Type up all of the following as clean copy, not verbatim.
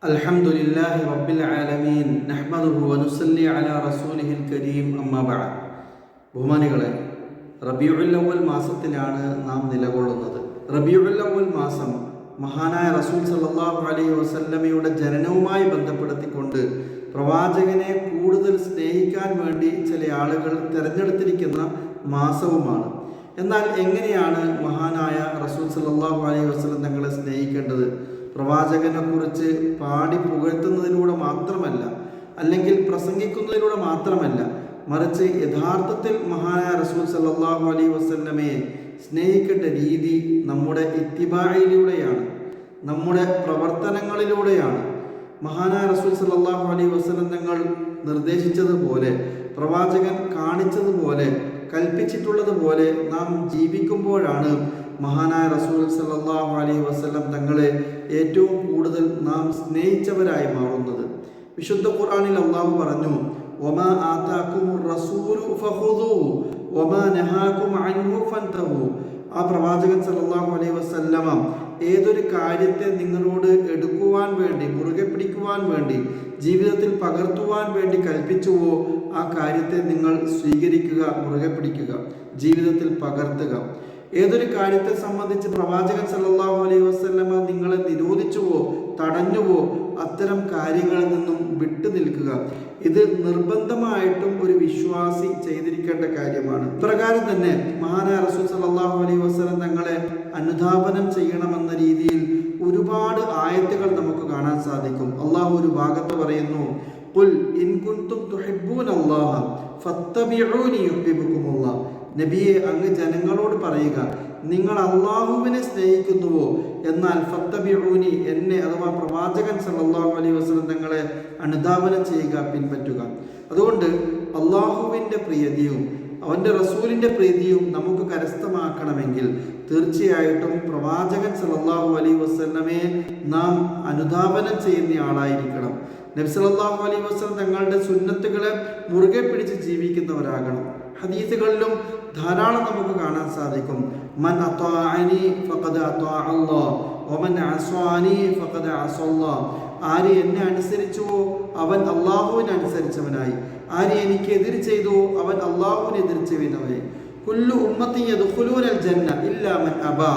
അൽഹംദുലില്ലാഹി റബ്ബിൽ ആലമീൻ നഹ്മദുഹു വനുസല്ലി അലാ റസൂലിഹിൽ കരീം അമ്മാ ബഅദ്. ബഹുമാനികളെ, റബീഉൽ അവ്വൽ മാസത്തിലാണ് നാം നിലകൊള്ളുന്നത്. റബീഉൽ അവ്വൽ മാസം മഹാനായ റസൂൽ സല്ലല്ലാഹു അലൈഹി വസല്ലമയുടെ ജനനവുമായി ബന്ധപ്പെടുത്തിക്കൊണ്ട് പ്രവാചകനെ കൂടുതൽ സ്നേഹിക്കാൻ വേണ്ടി ചില ആളുകൾ തിരഞ്ഞെടുത്തിരിക്കുന്ന മാസവുമാണ്. എന്നാൽ എങ്ങനെയാണ് മഹാനായ റസൂൽ സല്ലല്ലാഹു അലൈഹി വസല്ലം തങ്ങളെ സ്നേഹിക്കേണ്ടത്? പ്രവാചകനെ കുറിച്ച് പാടി പുകഴ്ത്തുന്നതിലൂടെ മാത്രമല്ല, അല്ലെങ്കിൽ പ്രസംഗിക്കുന്നതിലൂടെ മാത്രമല്ല, മറിച്ച് യഥാർത്ഥത്തിൽ മഹാനായ റസൂൽ സല്ലല്ലാഹു അലൈഹി വസല്ലമയെ സ്നേഹിക്കേണ്ട രീതി നമ്മുടെ ഇത്തിബായിലൂടെയാണ്, നമ്മുടെ പ്രവർത്തനങ്ങളിലൂടെയാണ്. മഹാനായ റസൂൽ സല്ലല്ലാഹു അലൈഹി വസല്ലം തങ്ങൾ നിർദ്ദേശിച്ചതുപോലെ, പ്രവാചകൻ കാണിച്ചതുപോലെ, കൽപ്പിച്ചിട്ടുള്ളതുപോലെ നാം ജീവിക്കുമ്പോഴാണ് മഹാനായ റസൂൽ സല്ലല്ലാഹു അലൈഹി വസല്ലം തങ്ങളെ ഏറ്റവും കൂടുതൽ നാം സ്നേഹിച്ചവരായി മാറുന്നത്. വിശുദ്ധ ഖുർആനിൽ അല്ലാഹു പറഞ്ഞു, വമാ ആതാകുമുർ റസൂലു ഫഖുദൂഹു വമാ നഹാകും അൻഹു ഫൻതഹു. ആ പ്രവാചകൻ സല്ലല്ലാഹു അലൈഹി വസല്ലമ ഏതൊരു കാര്യത്തെ നിങ്ങളോട് എടുക്കുവാൻ വേണ്ടി, മുറുകെ പിടിക്കുവാൻ വേണ്ടി, ജീവിതത്തിൽ പകർത്തുവാൻ വേണ്ടി കൽപ്പിച്ചുവോ ആ കാര്യത്തെ നിങ്ങൾ സ്വീകരിക്കുക, മുറുകെ പിടിക്കുക, ജീവിതത്തിൽ പകർത്തുക. ഏതൊരു കാര്യത്തെ സംബന്ധിച്ച് പ്രവാചകൻ സല്ലല്ലാഹു അലൈഹി വസല്ലമ നിങ്ങളെ നിരോധിച്ചുവോ, തടഞ്ഞുവോ, അത്തരം കാര്യങ്ങളിൽ നിന്നും വിട്ടു നിൽക്കുക. ഇത് നിർബന്ധമായിട്ടും ഒരു വിശ്വാസി ചെയ്തിരിക്കേണ്ട കാര്യമാണ്. ഇപ്രകാരം തന്നെ മഹാനായ റസൂൽ സല്ലല്ലാഹു അലൈഹി വസല്ലം തങ്ങളെ അനുധാപനം ചെയ്യണമെന്ന രീതിയിൽ ഒരുപാട് ആയത്തുകൾ നമുക്ക് കാണാൻ സാധിക്കും. അള്ളാഹു ഒരു ഭാഗത്ത് പറയുന്നു, ഖുൽ ഇൻ കുൻതും തുഹിബ്ബൂനല്ലാഹ ഫത്തബിഊനി യുഹിബ്ബുകുമുല്ലാഹ്. നബിയെ, അങ്ങ് ജനങ്ങളോട് പറയുക, നിങ്ങൾ അള്ളാഹുവിനെ സ്നേഹിക്കുന്നുവോ എന്നാൽ ഫത്തബിഊനി, എന്നെ അഥവാ പ്രവാചകൻ സല്ലല്ലാഹു അലൈഹി വസല്ലം തങ്ങളെ അനുധാവനം ചെയ്യുക, പിൻപറ്റുക. അതുകൊണ്ട് അള്ളാഹുവിൻ്റെ പ്രീതിയും അവൻ്റെ റസൂലിൻ്റെ പ്രീതിയും നമുക്ക് കരസ്ഥമാക്കണമെങ്കിൽ തീർച്ചയായിട്ടും പ്രവാചകൻ സല്ലല്ലാഹു അലൈഹി വസല്ലമയെ നാം അനുധാവനം ചെയ്യുന്ന ആളായിരിക്കണം. നബി സല്ലല്ലാഹു അലൈഹി വസല്ലം തങ്ങളുടെ സുന്നത്തുകളെ മുറുകെ പിടിച്ച് ജീവിക്കുന്നവരാകണം. ഹദീസുകളിലും ധാരാളം നമുക്ക് കാണാൻ സാധിക്കും, മൻ അത്വാഅനി ഫഖദ് അത്വാഅ അല്ലാഹ് വമൻ അസ്വാനി ഫഖദ് അസല്ലാഹ്. ആര് എന്നെ അനുസരിച്ചുവോ അവൻ അള്ളാഹുവിനെ അനുസരിച്ചവനായി, ആര് എനിക്ക് എതിർ ചെയ്തുവോ അവൻ അള്ളാഹുവിനെ എതിർ ചെയ്യുന്നവനായി. കുല്ലു ഉമ്മത്തി യദ്ഖുലൂനൽ ജന്ന ഇല്ലാ മൻ അബാ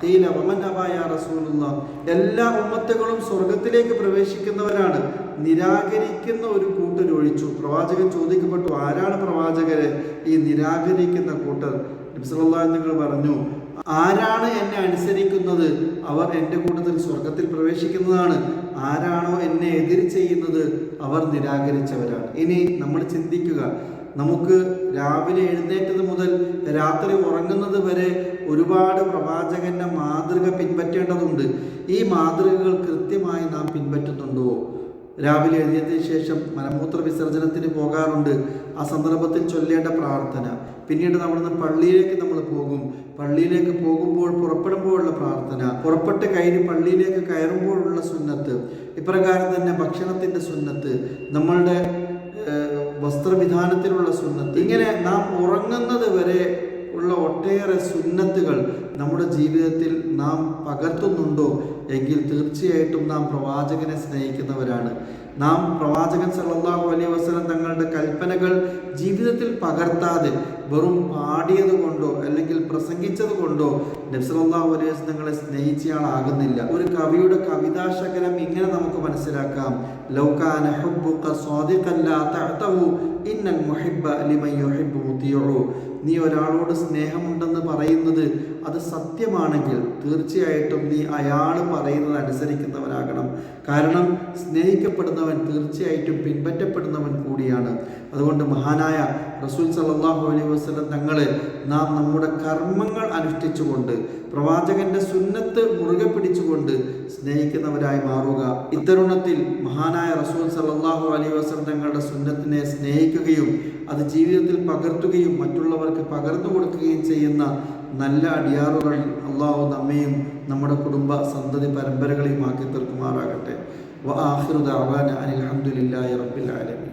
ഖീല വമൻ അബാ യാ റസൂലുള്ളാഹ്. എല്ലാ ഉമ്മത്തുകളും സ്വർഗത്തിലേക്ക് പ്രവേശിക്കുന്നവരാണ്, നിരാകരിക്കുന്ന ഒരു കൂട്ടരൊഴിച്ചു. പ്രവാചകൻ ചോദിക്കപ്പെട്ടു, ആരാണ് പ്രവാചകരെ ഈ നിരാകരിക്കുന്ന കൂട്ടർ? നബി സല്ലല്ലാഹു അലൈഹി വസല്ലം പറഞ്ഞു, ആരാണ് എന്നെ അനുസരിക്കുന്നത് അവർ എൻ്റെ കൂട്ടത്തിൽ സ്വർഗത്തിൽ പ്രവേശിക്കുന്നതാണ്, ആരാണോ എന്നെ എതിർ ചെയ്യുന്നത് അവർ നിരാകരിച്ചവരാണ്. ഇനി നമ്മൾ ചിന്തിക്കുക, നമുക്ക് രാവിലെ എഴുന്നേറ്റത് മുതൽ രാത്രി ഉറങ്ങുന്നത് വരെ ഒരുപാട് പ്രവാചകന്റെ മാതൃക പിൻപറ്റേണ്ടതുണ്ട്. ഈ മാതൃകകൾ കൃത്യമായി നാം പിൻപറ്റുന്നുണ്ടോ? രാവിലെ എഴുന്നേറ്റതിന് ശേഷം മലമൂത്ര വിസർജനത്തിന് പോകാറുണ്ട്. ആ സന്ദർഭത്തിൽ ചൊല്ലേണ്ട പ്രാർത്ഥന, പിന്നീട് നമ്മൾ പള്ളിയിലേക്ക് പോകും, പള്ളിയിലേക്ക് പോകുമ്പോൾ പുറപ്പെടുമ്പോഴുള്ള പ്രാർത്ഥന, പുറപ്പെട്ട് കഴിഞ്ഞ് പള്ളിയിലേക്ക് കയറുമ്പോഴുള്ള സുന്നത്ത്, ഇപ്രകാരം തന്നെ ഭക്ഷണത്തിൻ്റെ സുന്നത്ത്, നമ്മളുടെ വസ്ത്രവിധാനത്തിലുള്ള സുന്നത്ത്, ഇങ്ങനെ നാം ഉറങ്ങുന്നത് വരെ ഉള്ള ഒട്ടേറെ സുന്നത്തുകൾ നമ്മുടെ ജീവിതത്തിൽ നാം പകർത്തുന്നുണ്ടോ എങ്കിൽ തീർച്ചയായിട്ടും നാം പ്രവാചകനെ സ്നേഹിക്കുന്നവരാണ്. നാം പ്രവാചകൻ സല്ലല്ലാഹു അലൈഹി വസല്ലം തങ്ങളുടെ കൽപ്പനകൾ ജീവിതത്തിൽ പകർത്താതെ വെറും പാടിയത് കൊണ്ടോ അല്ലെങ്കിൽ പ്രസംഗിച്ചത് കൊണ്ടോ നബി സല്ലല്ലാഹു അലൈഹി വസല്ലം തങ്ങളെ സ്നേഹിച്ചയാളാകുന്നില്ല. ഒരു കവിയുടെ കവിതാശകലം ഇങ്ങനെ നമുക്ക് മനസ്സിലാക്കാം, ലൗ കാന ഹുബ്ബുക സ്വാദിഖൻ ലാ തഅതഹു ഇന്നൽ മുഹിബ്ബ ലിമൻ യുഹിബ്ബു മുതിഉ. നീ ഒരാളോട് സ്നേഹമുണ്ടെന്ന് പറയുന്നത് അത് സത്യമാണെങ്കിൽ തീർച്ചയായിട്ടും നീ അയാൾ പറയുന്നത് അനുസരിക്കുന്നവരാകണം. കാരണം സ്നേഹിക്കപ്പെടുന്നവൻ തീർച്ചയായിട്ടും പിൻപറ്റപ്പെടുന്നവൻ കൂടിയാണ്. അതുകൊണ്ട് മഹാനായ റസൂൽ സല്ലല്ലാഹു അലൈഹി വസല്ലം തങ്ങളെ നാം നമ്മുടെ കർമ്മങ്ങൾ അനുഷ്ഠിച്ചുകൊണ്ട്, പ്രവാചകന്റെ സുന്നത്ത് മുറുകെ പിടിച്ചുകൊണ്ട് സ്നേഹിക്കുന്നവരായി മാറുക. ഇത്തരുണത്തിൽ മഹാനായ റസൂൽ സല്ലല്ലാഹു അലൈഹി വസല്ലം തങ്ങളുടെ സുന്നത്തിനെ സ്നേഹിക്കുകയും അത് ജീവിതത്തിൽ പകർത്തുകയും മറ്റുള്ളവർക്ക് പകർന്നു കൊടുക്കുകയും ചെയ്യുന്ന നല്ല അടിയാറുകൾ അള്ളാഹു നമ്മയും നമ്മുടെ കുടുംബ സന്തതി പരമ്പരകളെയും ആക്കി തീർക്കുമാറാകട്ടെ. വആഖിറു ദഅവാന അനിൽ ഹംദുലില്ലാഹി റബ്ബിൽ ആലമീൻ.